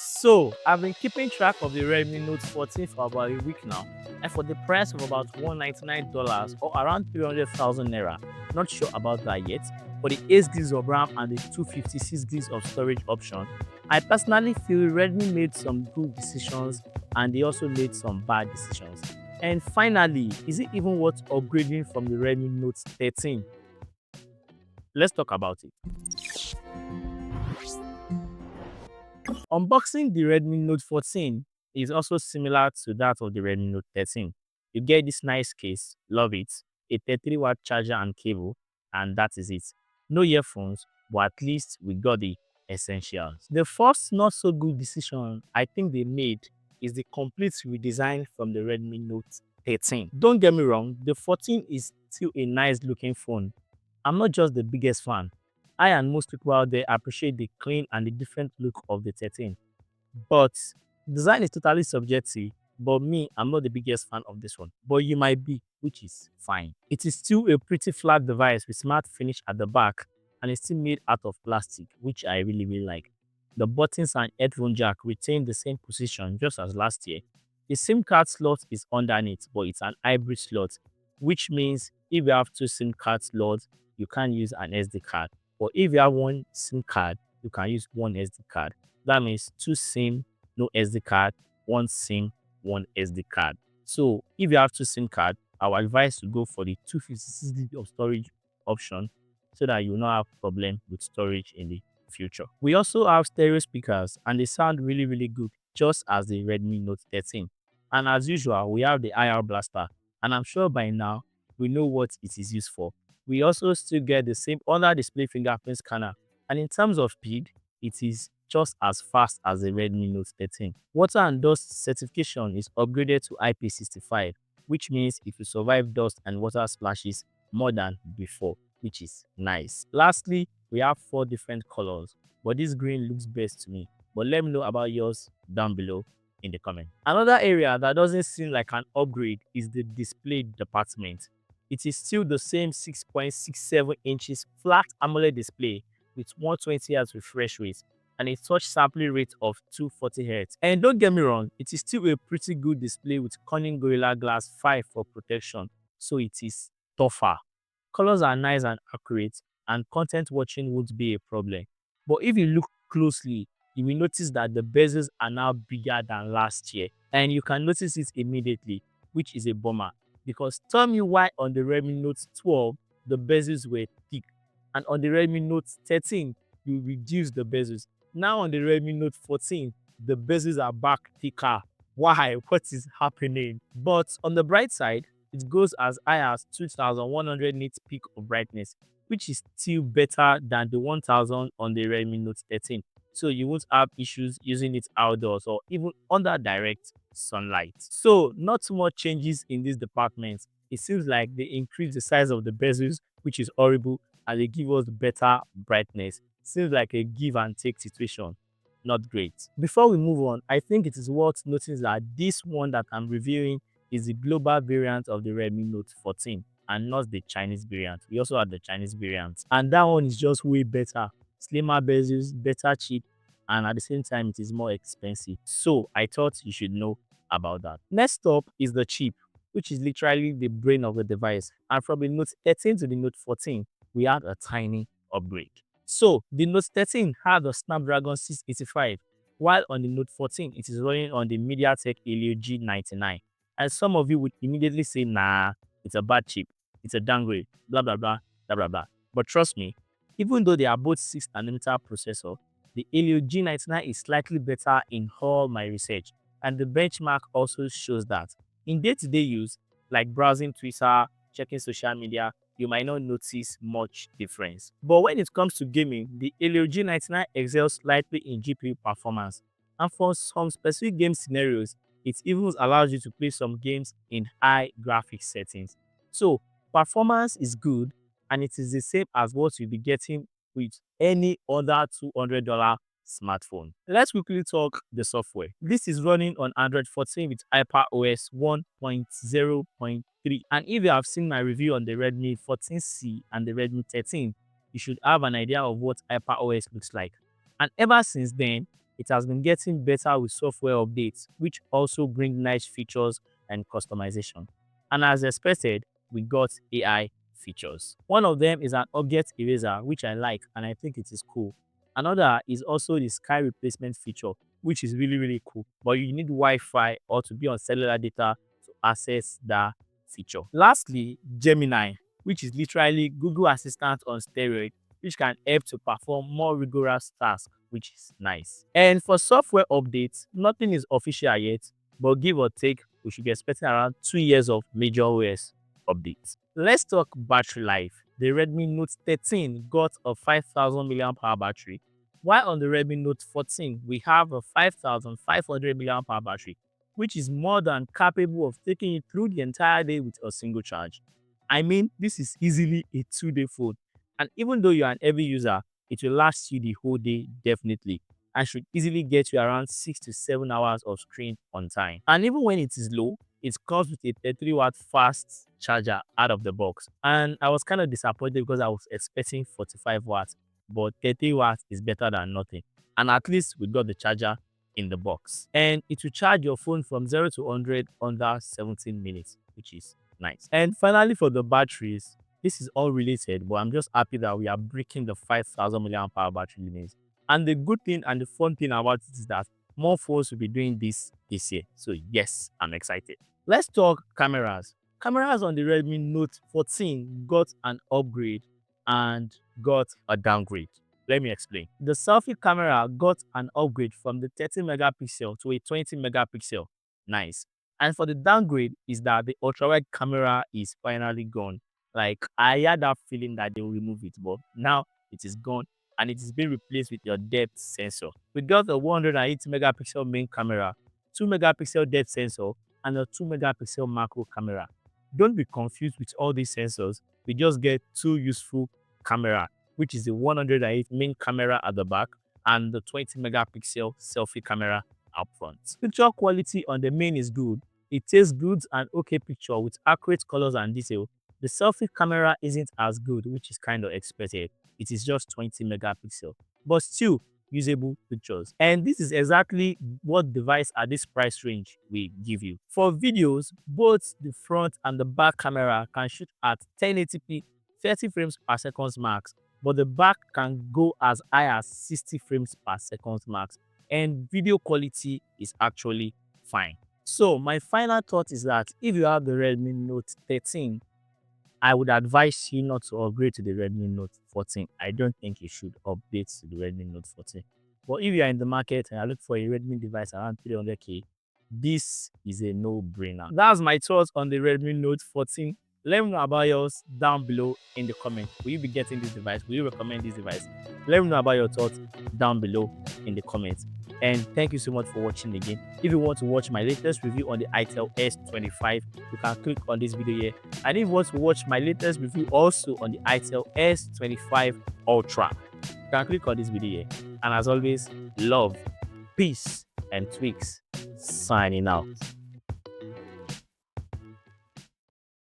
So I've been keeping track of the Redmi Note 14 for about a week now, and for the price of about $199 or around 300,000 naira. Not sure about that yet. For the 8 gigs of RAM and the 256 gigs of storage option, I personally feel Redmi made some good decisions and they also made some bad decisions. And finally, is it even worth upgrading from the Redmi Note 13? Let's talk about it. Unboxing the Redmi Note 14 is also similar to that of the Redmi Note 13. You get this nice case, love it, a 33-watt charger and cable, and that is it. No earphones, but at least we got the essentials. The first not so good decision I think they made is the complete redesign from the Redmi Note 13. Don't get me wrong, the 14 is still a nice looking phone. I'm not just the biggest fan. I and most people out there appreciate the clean and the different look of the 13. But design is totally subjective. But me, I'm not the biggest fan of this one. But you might be, which is fine. It is still a pretty flat device with matte finish at the back and it's still made out of plastic, which I really like. The buttons and headphone jack retain the same position just as last year. The SIM card slot is underneath, but it's an hybrid slot, which means if you have two SIM card slots, you can use an SD card. But if you have one SIM card, you can use one SD card. That means two SIM, no SD card, one SIM, one SD card. So if you have two SIM card, I would advise to go for the 256 GB of storage option so that you will not have problem with storage in the future. We also have stereo speakers and they sound really good, just as the Redmi Note 13. And as usual, we have the IR blaster, and I'm sure by now we know what it is used for. We also still get the same under display fingerprint scanner, and in terms of speed, it is just as fast as the Redmi Note 13. Water and dust certification is upgraded to IP65, which means it will survive dust and water splashes more than before, which is nice. Lastly, we have 4 different colors, but this green looks best to me. But let me know about yours down below in the comment. Another area that doesn't seem like an upgrade is the display department. It is still the same 6.67 inches flat AMOLED display with 120 Hz refresh rate and a touch sampling rate of 240 Hz. And don't get me wrong, it is still a pretty good display with Corning Gorilla Glass 5 for protection, so it is tougher. Colors are nice and accurate, and content watching won't be a problem. But if you look closely, you will notice that the bezels are now bigger than last year, and you can notice it immediately, which is a bummer. Because tell me why on the Redmi Note 12 the bezels were thick, and on the Redmi Note 13 you reduce the bezels. Now on the Redmi Note 14 the bezels are back thicker. Why? What is happening? But on the bright side, it goes as high as 2100 nits peak of brightness, which is still better than the 1000 on the Redmi Note 13. So you won't have issues using it outdoors or even under direct sunlight. So not too much changes in this department. It seems like they increase the size of the bezels, which is horrible, and they give us better brightness. Seems like a give and take situation. Not great. Before we move on, I think it is worth noting that this one that I'm reviewing is the global variant of the Redmi Note 14 and not the Chinese variant. We also have the Chinese variant, and that one is just way better. Slimmer bezels, better chip, and at the same time it is more expensive. So I thought you should know about that. Next up is the chip, which is literally the brain of the device. And from the Note 13 to the Note 14, we had a tiny upgrade. So the Note 13 had the Snapdragon 685, while on the Note 14 it is running on the MediaTek Helio G99. And some of you would immediately say, nah, it's a bad chip, it's a downgrade, blah blah blah, blah blah blah. But trust me, even though they are both 6nm processor, the Helio G99 is slightly better in all my research, and the benchmark also shows that. In day-to-day use, like browsing Twitter, checking social media, you might not notice much difference. But when it comes to gaming, the Helio G99 excels slightly in GPU performance, and for some specific game scenarios, it even allows you to play some games in high graphics settings. So performance is good, and it is the same as what you'll be getting with any other $200 smartphone. Let's quickly talk the software. This is running on Android 14 with HyperOS 1.0.3. And if you have seen my review on the Redmi 14C and the Redmi 13, you should have an idea of what HyperOS looks like. And ever since then, it has been getting better with software updates, which also bring nice features and customization. And as expected, we got AI features. One of them is an object eraser, which I like and I think it is cool. Another is also the sky replacement feature, which is really, really cool. But you need Wi-Fi or to be on cellular data to access that feature. Lastly, Gemini, which is literally Google Assistant on steroid, which can help to perform more rigorous tasks, which is nice. And for software updates, nothing is official yet, but give or take, we should be expecting around 2 years of major OS updates. Let's talk battery life. The Redmi Note 13 got a 5000 mAh battery, while on the Redmi Note 14, we have a 5500 mAh battery, which is more than capable of taking you through the entire day with a single charge. I mean, this is easily a 2-day phone, and even though you're an heavy user, it will last you the whole day definitely, and should easily get you around 6 to 7 hours of screen on time. And even when it is low, it comes with a 33-watt fast charger out of the box. And I was kind of disappointed because I was expecting 45 watts, but 30 watts is better than nothing. And at least we got the charger in the box. And it will charge your phone from 0 to 100 under 17 minutes, which is nice. And finally, for the batteries, this is all related, but I'm just happy that we are breaking the 5000 mAh battery limit. And the good thing and the fun thing about it is that more phones will be doing this year. So yes, I'm excited. Let's talk cameras. Cameras on the Redmi Note 14 got an upgrade and got a downgrade. Let me explain. The selfie camera got an upgrade from the 30 megapixel to a 20 megapixel. Nice. And for the downgrade is that the ultra-wide camera is finally gone. Like, I had that feeling that they will remove it, but now it is gone and it is being replaced with your depth sensor. We got a 180 megapixel main camera, 2 megapixel depth sensor, and a 2 megapixel macro camera. Don't be confused with all these sensors. We just get two useful camera, which is the 108 main camera at the back and the 20 megapixel selfie camera up front. Picture quality on the main is good. It takes good and okay picture with accurate colors and detail. The selfie camera isn't as good, which is kind of expected. It is just 20 megapixel, but still usable pictures. And this is exactly what device at this price range will give you. For videos, both the front and the back camera can shoot at 1080p 30 frames per second max, but the back can go as high as 60 frames per second max, and video quality is actually fine. So my final thought is that if you have the Redmi Note 13, I would advise you not to upgrade to the Redmi Note 14. I don't think you should update to the Redmi Note 14. But if you are in the market and I look for a Redmi device around 300k, this is a no-brainer. That's my thoughts on the Redmi Note 14. Let me know about yours down below in the comments. Will you be getting this device? Will you recommend this device? Let me know about your thoughts down below in the comments. And thank you so much for watching again. If you want to watch my latest review on the itel S25, you can click on this video here. And if you want to watch my latest review also on the itel S25 Ultra, you can click on this video here. And as always, love, peace, and tweaks. Signing out.